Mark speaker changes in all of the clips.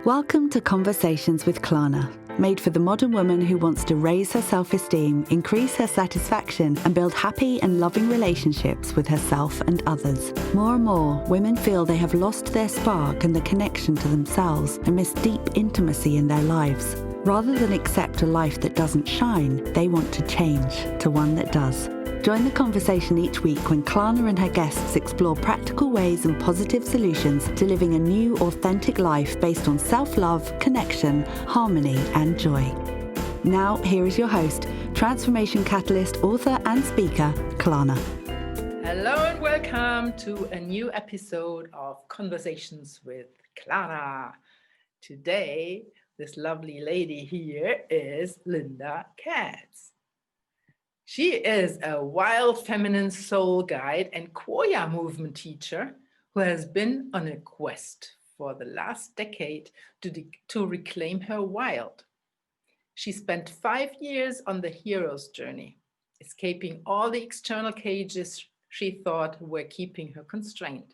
Speaker 1: Welcome to Conversations with Klana, made for the modern woman who wants to raise her self-esteem, increase her satisfaction, and build happy and loving relationships with herself and others. More and more, women feel they have lost their spark and the connection to themselves and miss deep intimacy in their lives. Rather than accept a life that doesn't shine, they want to change to one that does. Join the conversation each week when Klana and her guests explore practical ways and positive solutions to living a new, authentic life based on self-love, connection, harmony, and joy. Now, here is your host, transformation catalyst, author, and speaker, Klana.
Speaker 2: Hello and welcome to a new episode of Conversations with Klana. Today, this lovely lady here is Linda Katz. She is a wild feminine soul guide and Qoya movement teacher who has been on a quest for the last decade to reclaim her wild. She spent 5 years on the hero's journey, escaping all the external cages she thought were keeping her constrained.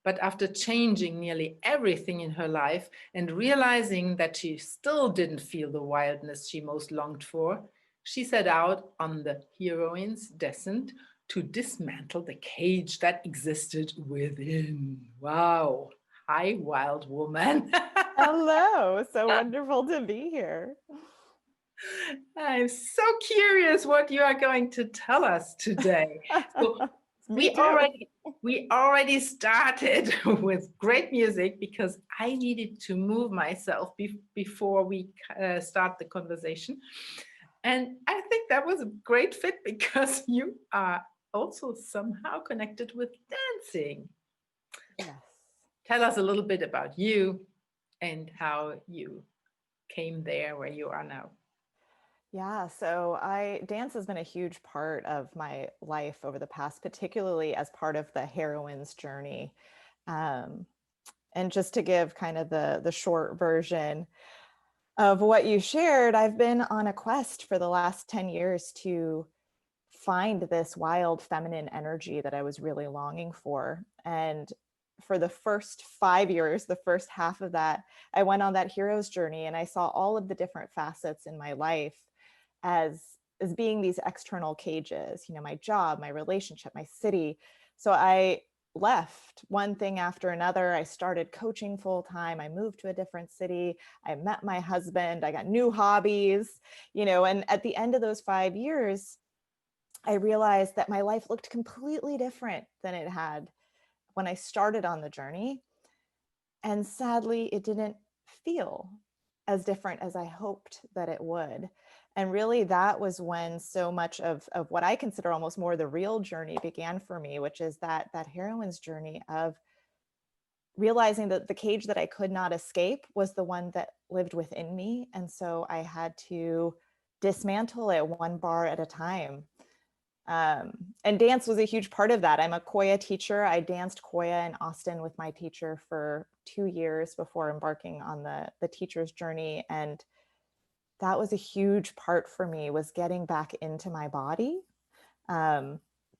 Speaker 2: But after changing nearly everything in her life and realizing that she still didn't feel the wildness she most longed for, she set out on the heroine's descent to dismantle the cage that existed within. Wow. Hi, wild woman.
Speaker 3: Hello. So wonderful to be here.
Speaker 2: I'm so curious what you are going to tell us today. So we already started with great music because I needed to move myself before we start the conversation. And I think that was a great fit because you are also somehow connected with dancing.
Speaker 3: Yes.
Speaker 2: Tell us a little bit about you and how you came there where you are now.
Speaker 3: Yeah, so dance has been a huge part of my life over the past, particularly as part of the heroine's journey. And just to give kind of the short version of what you shared, I've been on a quest for the last 10 years to find this wild feminine energy that I was really longing for. And for the first 5 years, the first half of that, I went on that hero's journey and I saw all of the different facets in my life as being these external cages, my job, my relationship, my city. So I left one thing after another. I started coaching full time. I moved to a different city. I met my husband. I got new hobbies, and at the end of those 5 years, I realized that my life looked completely different than it had when I started on the journey. And sadly, it didn't feel as different as I hoped that it would. And really, that was when so much of what I consider almost more the real journey began for me, which is that heroine's journey of realizing that the cage that I could not escape was the one that lived within me. And so I had to dismantle it one bar at a time. And dance was a huge part of that. I'm a Qoya teacher. I danced Qoya in Austin with my teacher for 2 years before embarking on the teacher's journey. And that was a huge part for me, was getting back into my body,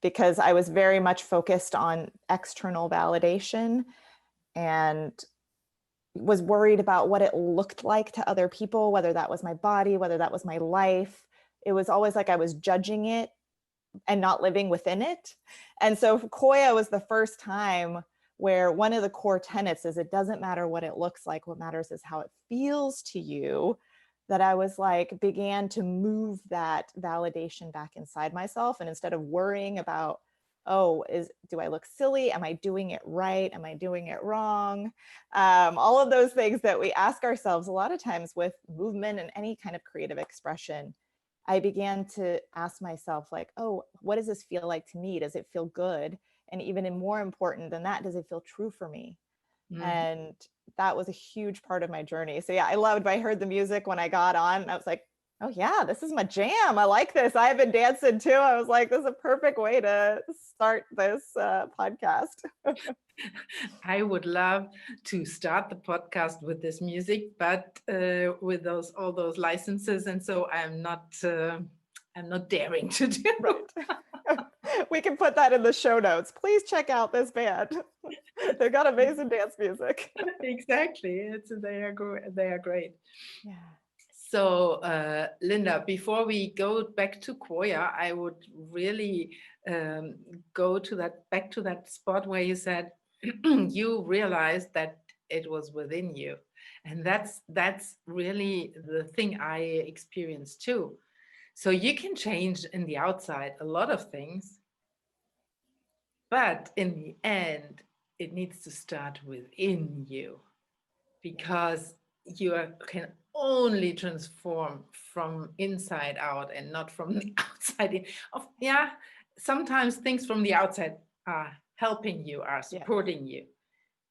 Speaker 3: because I was very much focused on external validation and was worried about what it looked like to other people, whether that was my body, whether that was my life. It was always like I was judging it and not living within it. And so Qoya was the first time where one of the core tenets is it doesn't matter what it looks like. What matters is how it feels to you. That I was began to move that validation back inside myself. And instead of worrying about, do I look silly? Am I doing it right? Am I doing it wrong? All of those things that we ask ourselves a lot of times with movement and any kind of creative expression, I began to ask myself what does this feel like to me? Does it feel good? And even more important than that, does it feel true for me? Mm-hmm. And that was a huge part of my journey. So yeah, I heard the music when I got on and I was like, oh yeah, this is my jam. I like this. I have been dancing too. I was like, this is a perfect way to start this podcast.
Speaker 2: I would love to start the podcast with this music, but with all those licenses. And so I'm not daring to do
Speaker 3: it. We can put that in the show notes. Please check out this band. They got amazing dance music.
Speaker 2: Exactly. They are great.
Speaker 3: Yeah.
Speaker 2: So, Linda, before we go back to Qoya, I would really go to back to that spot where you said you realized that it was within you, and that's really the thing I experienced too. So you can change in the outside a lot of things, but in the end, it needs to start within you, because can only transform from inside out and not from the outside in. Yeah, sometimes things from the outside are helping you, are
Speaker 3: Yes.
Speaker 2: supporting you,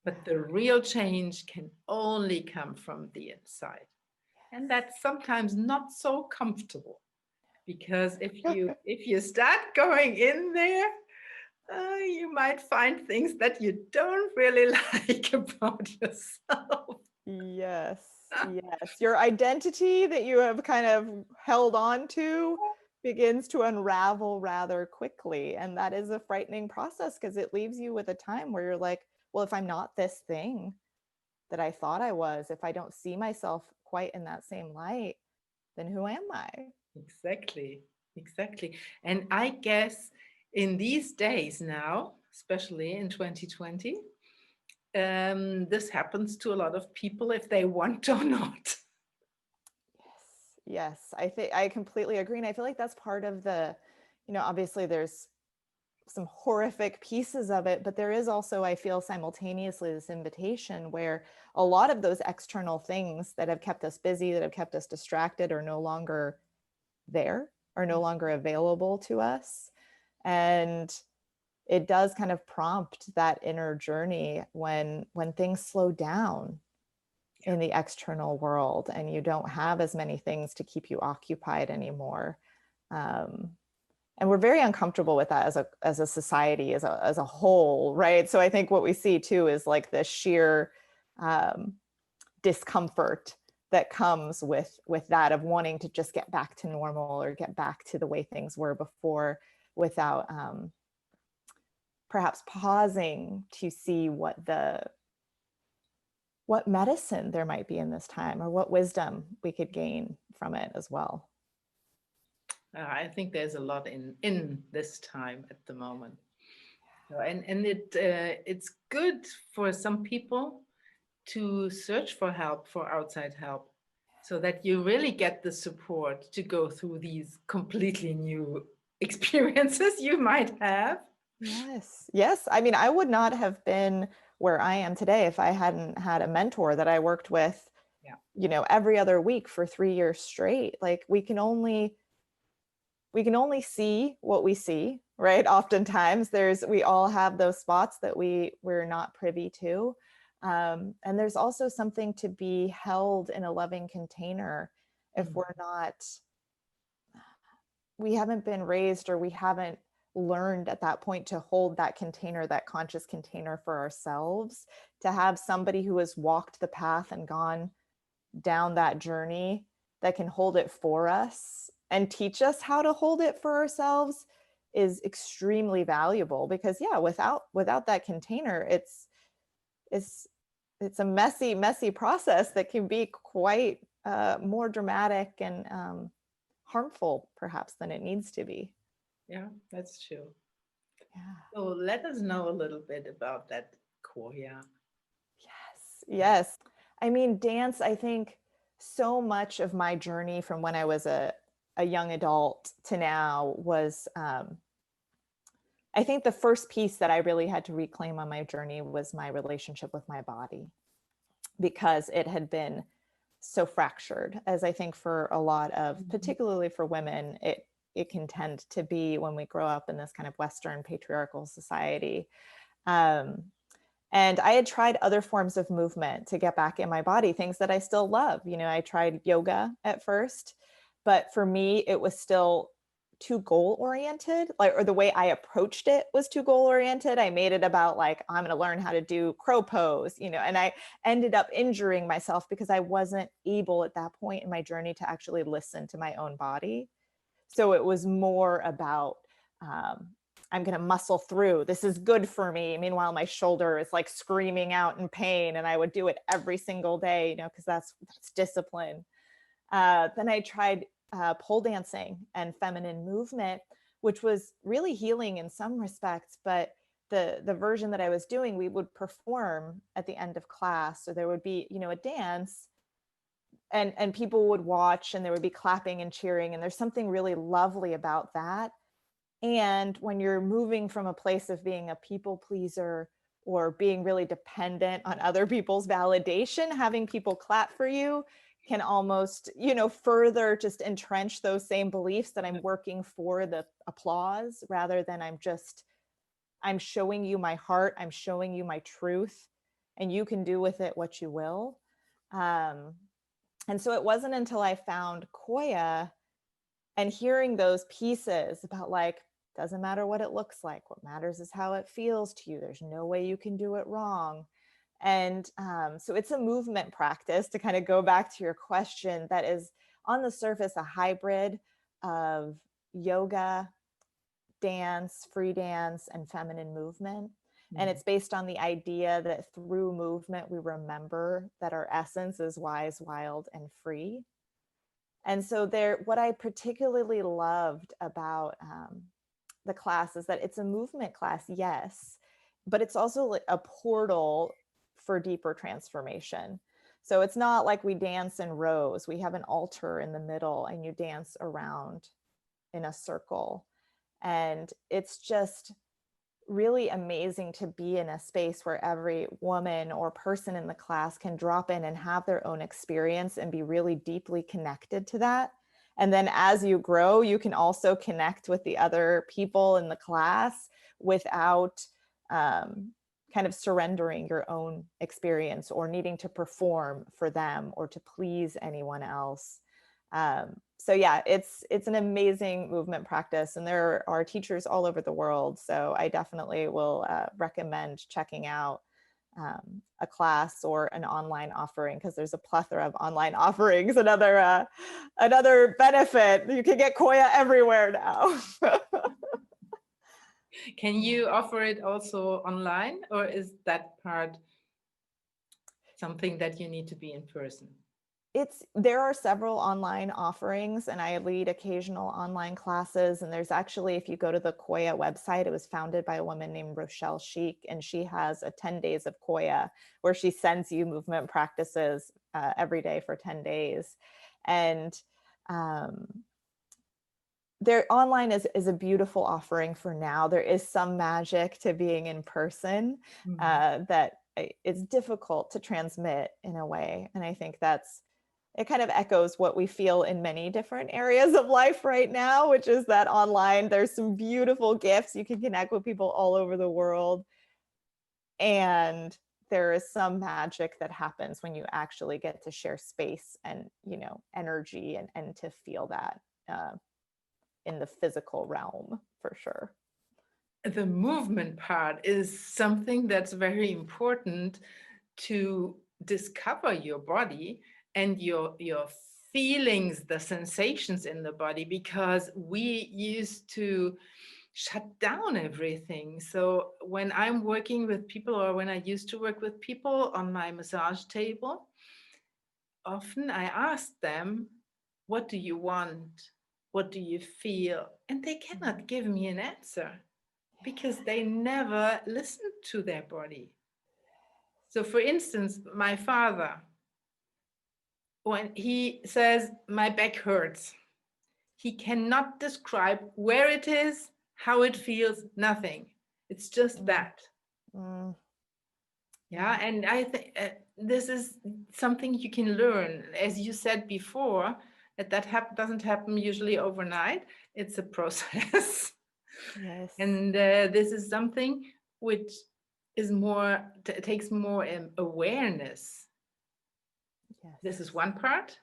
Speaker 2: but the real change can only come from the inside. And that's sometimes not so comfortable, because if you start going in there, you might find things that you don't really like about yourself.
Speaker 3: Yes, yes. Your identity that you have kind of held on to begins to unravel rather quickly. And that is a frightening process because it leaves you with a time where you're like, well, if I'm not this thing that I thought I was, if I don't see myself quite in that same light, then who am I?
Speaker 2: Exactly, exactly. And I guess in these days now, especially in 2020, this happens to a lot of people if they want or not.
Speaker 3: Yes, I think I completely agree. And I feel like that's part of the, obviously there's some horrific pieces of it, but there is also, I feel simultaneously, this invitation where a lot of those external things that have kept us busy, that have kept us distracted, are no longer there, are no longer available to us. And it does kind of prompt that inner journey when things slow down in the external world and you don't have as many things to keep you occupied anymore. And we're very uncomfortable with that as a society, as a whole, right? So I think what we see too is like the sheer discomfort that comes with that, of wanting to just get back to normal or get back to the way things were before, without perhaps pausing to see what medicine there might be in this time, or what wisdom we could gain from it as well.
Speaker 2: I think there's a lot in this time at the moment. So, and it's good for some people to search for help, for outside help, so that you really get the support to go through these completely new experiences you might have.
Speaker 3: Yes. I mean, I would not have been where I am today if I hadn't had a mentor that I worked with, every other week for 3 years straight. Like we can only see what we see, right? Oftentimes we all have those spots that we're not privy to. And there's also something to be held in a loving container if we haven't been raised, or we haven't learned at that point to hold that container, that conscious container for ourselves, to have somebody who has walked the path and gone down that journey that can hold it for us and teach us how to hold it for ourselves is extremely valuable. Because without that container, it's a messy process that can be quite more dramatic and harmful perhaps than it needs to be.
Speaker 2: Yeah, that's true.
Speaker 3: Yeah.
Speaker 2: So let us know a little bit about that, Qoya.
Speaker 3: Yes. I mean, dance, I think so much of my journey from when I was a young adult to now was, I think the first piece that I really had to reclaim on my journey was my relationship with my body, because it had been so fractured, as I think for a lot of, particularly for women, it can tend to be when we grow up in this kind of Western patriarchal society. And I had tried other forms of movement to get back in my body, things that I still love. I tried yoga at first, but for me, it was still too goal oriented, or the way I approached it was too goal oriented. I made it about like, I'm going to learn how to do crow pose, and I ended up injuring myself because I wasn't able at that point in my journey to actually listen to my own body. So it was more about I'm going to muscle through. This is good for me. Meanwhile, my shoulder is like screaming out in pain, and I would do it every single day, because that's discipline. Then I tried pole dancing and feminine movement, which was really healing in some respects. But the version that I was doing, we would perform at the end of class. So there would be, a dance, and people would watch, and there would be clapping and cheering. And there's something really lovely about that. And when you're moving from a place of being a people pleaser or being really dependent on other people's validation, having people clap for you can almost, further just entrench those same beliefs that I'm working for the applause rather than I'm showing you my heart, I'm showing you my truth, and you can do with it what you will. And so it wasn't until I found Qoya and hearing those pieces about doesn't matter what it looks like. What matters is how it feels to you. There's no way you can do it wrong. And so it's a movement practice, to kind of go back to your question, that is on the surface a hybrid of yoga, dance, free dance, and feminine movement. Mm-hmm. And it's based on the idea that through movement, we remember that our essence is wise, wild, and free. And so what I particularly loved about the class is that it's a movement class, yes, but it's also a portal for deeper transformation. So it's not like we dance in rows. We have an altar in the middle, and you dance around in a circle. And it's just really amazing to be in a space where every woman or person in the class can drop in and have their own experience and be really deeply connected to that. And then as you grow, you can also connect with the other people in the class without kind of surrendering your own experience or needing to perform for them or to please anyone else. So yeah, it's an amazing movement practice, and there are teachers all over the world. So I definitely will recommend checking out a class or an online offering, because there's a plethora of online offerings. Another benefit, you can get Qoya everywhere now.
Speaker 2: Can you offer it also online, or is that part something that you need to be in person?
Speaker 3: There are several online offerings, and I lead occasional online classes. And there's actually, if you go to the Qoya website, it was founded by a woman named Rochelle Sheik, and she has a 10 days of Qoya where she sends you movement practices every day for 10 days. And their online is a beautiful offering for now. There is some magic to being in person that it's difficult to transmit in a way. And I think it kind of echoes what we feel in many different areas of life right now, which is that online, there's some beautiful gifts. You can connect with people all over the world. And there is some magic that happens when you actually get to share space and, energy and to feel that in the physical realm, for sure.
Speaker 2: The movement part is something that's very important to discover your body and your feelings, the sensations in the body, because we used to shut down everything. So when I'm working with people, or when I used to work with people on my massage table, often I ask them, what do you want? What do you feel? And they cannot give me an answer because they never listened to their body. So for instance, my father, when he says, my back hurts, he cannot describe where it is, how it feels, nothing. It's just that. Yeah, and I think this is something you can learn. As you said before, that doesn't happen usually overnight. It's a process.
Speaker 3: Yes.
Speaker 2: And this is something which is takes more awareness. Yes. This is one part.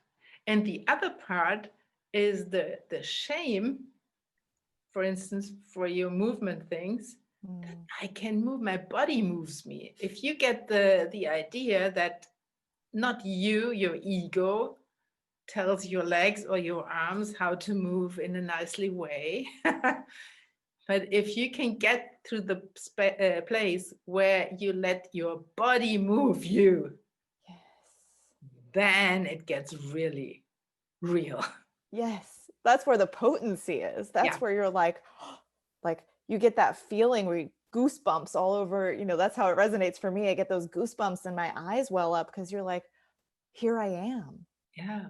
Speaker 2: And the other part is the shame, for instance, for your movement things. I can move, my body moves me. If you get the idea that not you, your ego, tells your legs or your arms how to move in a nicely way, But if you can get to the place where you let your body move you,
Speaker 3: Yes.
Speaker 2: then it gets really real.
Speaker 3: Yes. That's where the potency is.
Speaker 2: Yeah.
Speaker 3: That's where you're like you get that feeling where you goosebumps all over, that's how it resonates for me. I get those goosebumps and my eyes well up because you're like, here I am.
Speaker 2: Yeah.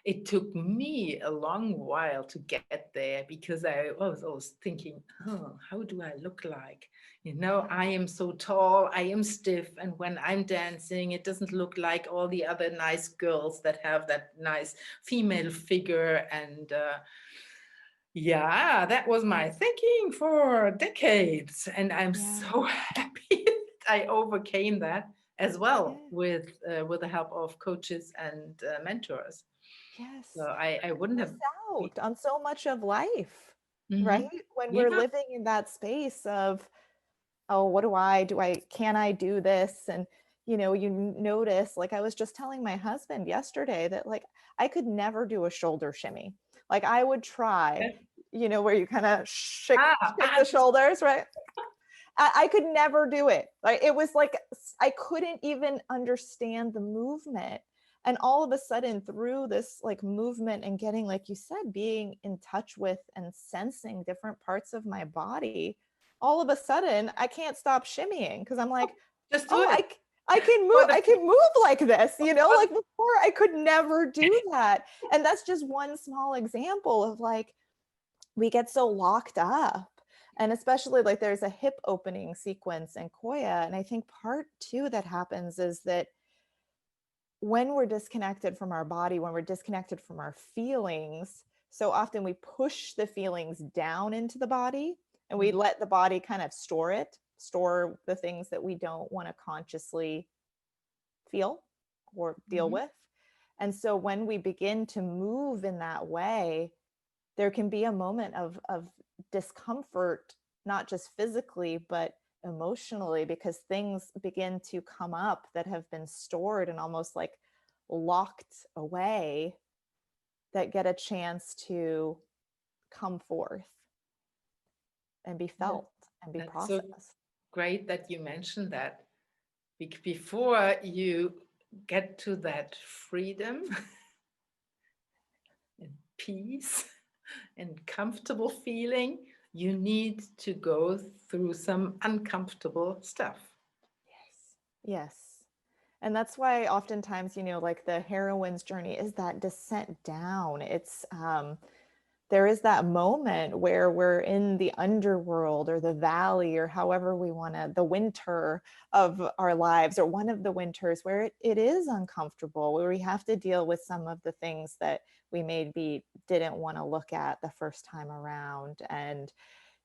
Speaker 2: It took me a long while to get there because I was always thinking, oh, how do I look like? I am so tall, I am stiff. And when I'm dancing, it doesn't look like all the other nice girls that have that nice female figure. And yeah, that was my thinking for decades. And I'm
Speaker 3: Yeah.
Speaker 2: so happy that I overcame that as well
Speaker 3: Yeah.
Speaker 2: with the help of coaches and mentors. So
Speaker 3: Yes.
Speaker 2: I
Speaker 3: We
Speaker 2: wouldn't
Speaker 3: miss
Speaker 2: have.
Speaker 3: out on so much of life, right?
Speaker 2: Mhm.
Speaker 3: When we're
Speaker 2: Yeah.
Speaker 3: living in that space of, oh, what can I do this? And, you notice, like I was just telling my husband yesterday that like, I could never do a shoulder shimmy. Like I would try,
Speaker 2: Yeah.
Speaker 3: where you kind of shake the
Speaker 2: This,
Speaker 3: shoulders, right? I could never do it. Like it was like I couldn't even understand the movement. And all of a sudden, through this like movement and getting, like you said, being in touch with and sensing different parts of my body, all of a sudden I can't stop shimmying because I'm like,
Speaker 2: just do
Speaker 3: oh,
Speaker 2: it
Speaker 3: I can
Speaker 2: for
Speaker 3: move,
Speaker 2: the
Speaker 3: I can move like this,
Speaker 2: for
Speaker 3: like before I could never do that. And that's just one small example of like we get so locked up. And especially like there's a hip opening sequence in Qoya. And I think part two that happens is that when we're disconnected from our body, when we're disconnected from our feelings, so often we push the feelings down into the body and we let the body kind of store the things that we don't want to consciously feel or deal
Speaker 2: Mhm.
Speaker 3: with. And so when we begin to move in that way, there can be a moment of discomfort, not just physically, but emotionally, because things begin to come up that have been stored and almost like locked away that get a chance to come forth and be
Speaker 2: Yeah.
Speaker 3: felt and be
Speaker 2: That's so
Speaker 3: processed.
Speaker 2: great that you mentioned that. Before you get to that freedom and peace and comfortable feeling, you need to go through some uncomfortable stuff.
Speaker 3: Yes. Yes. And that's why oftentimes, like the heroine's journey is that descent down. There is that moment where we're in the underworld or the valley or however we want to, the winter of our lives, or one of the winters where it is uncomfortable, where we have to deal with some of the things that we maybe didn't want to look at the first time around. And,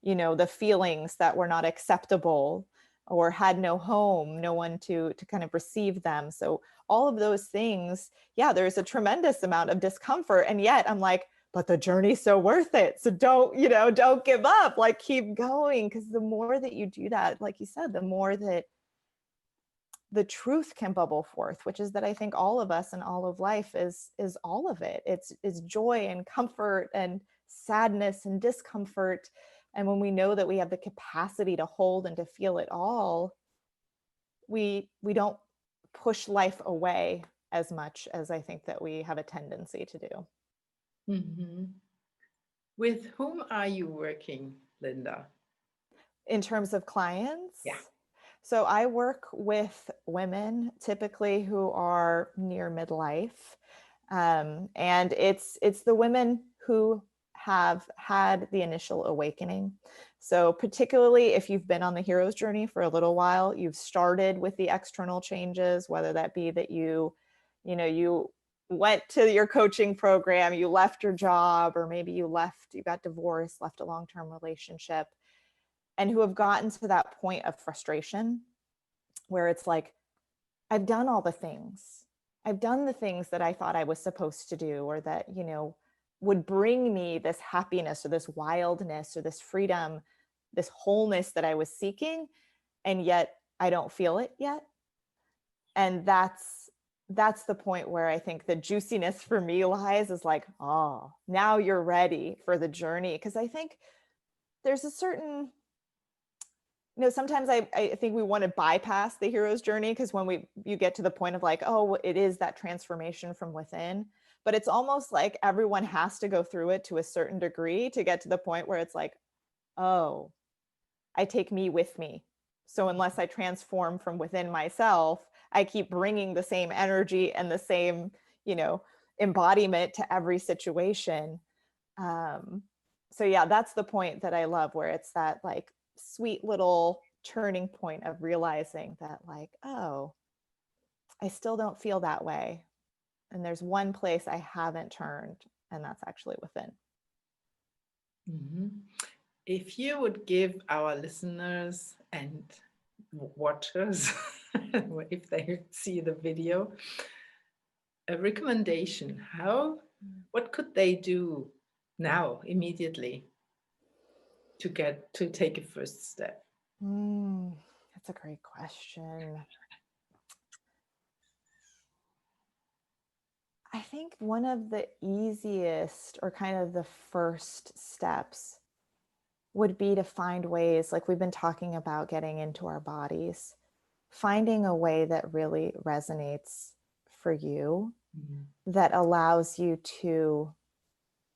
Speaker 3: the feelings that were not acceptable or had no home, no one to kind of receive them. So all of those things, yeah, there's a tremendous amount of discomfort. And yet I'm like, but the journey's so worth it. So don't give up, like keep going. Because the more that you do that, like you said, the more that the truth can bubble forth, which is that I think all of us and all of life is all of it. It's joy and comfort and sadness and discomfort. And when we know that we have the capacity to hold and to feel it all, we don't push life away as much as I think that we have a tendency to do.
Speaker 2: Mhm. With whom are you working, Linda?
Speaker 3: In terms of clients,
Speaker 2: Yeah.
Speaker 3: so I work with women typically who are near midlife, and it's the women who have had the initial awakening. So particularly if you've been on the hero's journey for a little while, you've started with the external changes, whether that be that you went to your coaching program, you left your job, or maybe you got divorced, left a long-term relationship, and who have gotten to that point of frustration where it's like, I've done all the things. I've done the things that I thought I was supposed to do, or that, would bring me this happiness or this wildness or this freedom, this wholeness that I was seeking. And yet I don't feel it yet. And that's the point where I think the juiciness for me lies, is like, oh, now you're ready for the journey. Because I think there's a certain, sometimes I think we want to bypass the hero's journey, because when you get to the point of like, oh, it is that transformation from within, but it's almost like everyone has to go through it to a certain degree to get to the point where it's like, oh, I take me with me. So unless I transform from within myself, I keep bringing the same energy and the same, embodiment to every situation. So yeah, that's the point that I love, where it's that like sweet little turning point of realizing that like, oh, I still don't feel that way. And there's one place I haven't turned, and that's actually within.
Speaker 2: Mm-hmm. If you would give our listeners and watchers, if they see the video, a recommendation, what could they do now, immediately, to take a first step?
Speaker 3: That's a great question. I think one of the easiest, or kind of the first steps, would be to find ways, like we've been talking about, getting into our bodies, finding a way that really resonates for you, that allows you to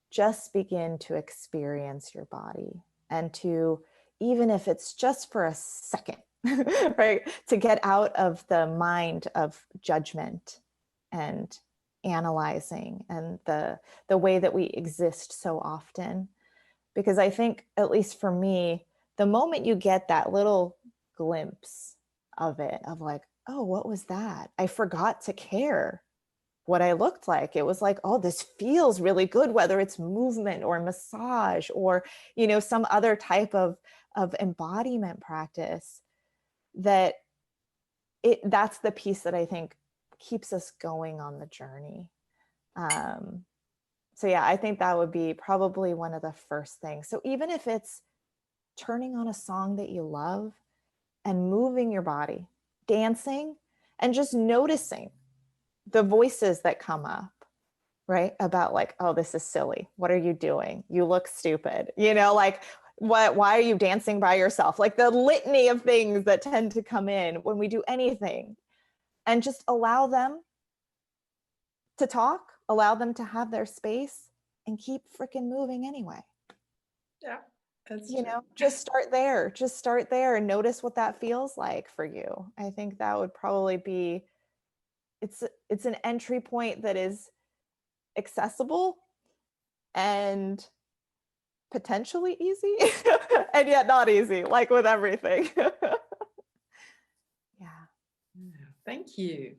Speaker 3: just begin to experience your body, and to, even if it's just for a second, right, to get out of the mind of judgment and analyzing and the way that we exist so often. Because I think, at least for me, the moment you get that little glimpse of it, of like, oh, what was that? I forgot to care what I looked like. It was like, oh, this feels really good, whether it's movement or massage or, some other type of embodiment practice, that's the piece that I think keeps us going on the journey. So yeah, I think that would be probably one of the first things. So even if it's turning on a song that you love and moving your body, dancing, and just noticing the voices that come up, right? About like, oh, this is silly. What are you doing? You look stupid. Like, why are you dancing by yourself? Like the litany of things that tend to come in when we do anything, and just allow them to talk, allow them to have their space, and keep freaking moving anyway.
Speaker 2: Yeah, that's
Speaker 3: just start there and notice what that feels like for you. I think that would probably be, it's an entry point that is accessible and potentially easy and yet not easy, like with everything. Yeah.
Speaker 2: Thank you.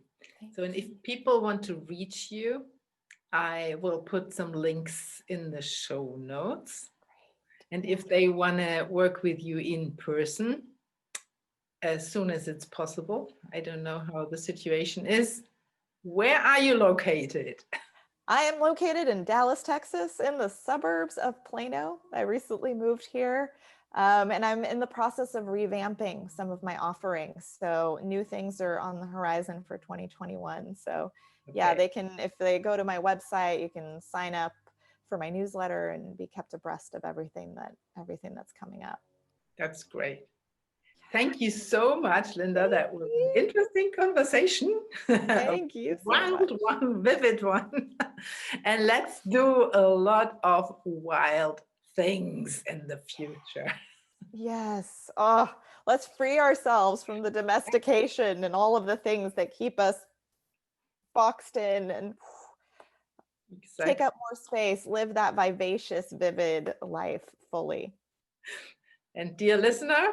Speaker 2: And if people want to reach you, I will put some links in the show notes. Great. And if they want to work with you in person, as soon as it's possible, I don't know how the situation is. Where are you located?
Speaker 3: I am located in Dallas, Texas, in the suburbs of Plano. I recently moved here, and I'm in the process of revamping some of my offerings. So new things are on the horizon for 2021. So yeah, they can, if they go to my website, you can sign up for my newsletter and be kept abreast of everything that's coming up.
Speaker 2: That's great. Thank you so much, Linda. That was an interesting conversation.
Speaker 3: Thank you so much.
Speaker 2: Wild one, vivid one. And let's do a lot of wild things in the future.
Speaker 3: Yes. Oh, let's free ourselves from the domestication and all of the things that keep us boxed in, and take up more space, live that vivacious, vivid life fully.
Speaker 2: And dear listener,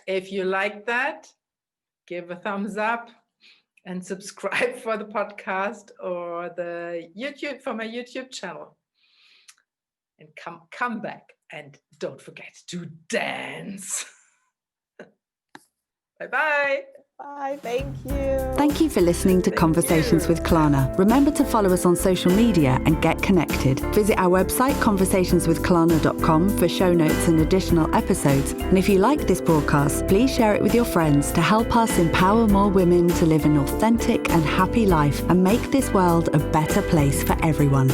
Speaker 2: if you like that, give a thumbs up and subscribe for the podcast or the YouTube, for my YouTube channel. And come back, and don't forget to dance. Bye-bye.
Speaker 3: Bye, thank you.
Speaker 1: Thank you for listening to Conversations with Klana. Remember to follow us on social media and get connected. Visit our website, conversationswithklana.com, for show notes and additional episodes. And if you like this broadcast, please share it with your friends to help us empower more women to live an authentic and happy life and make this world a better place for everyone.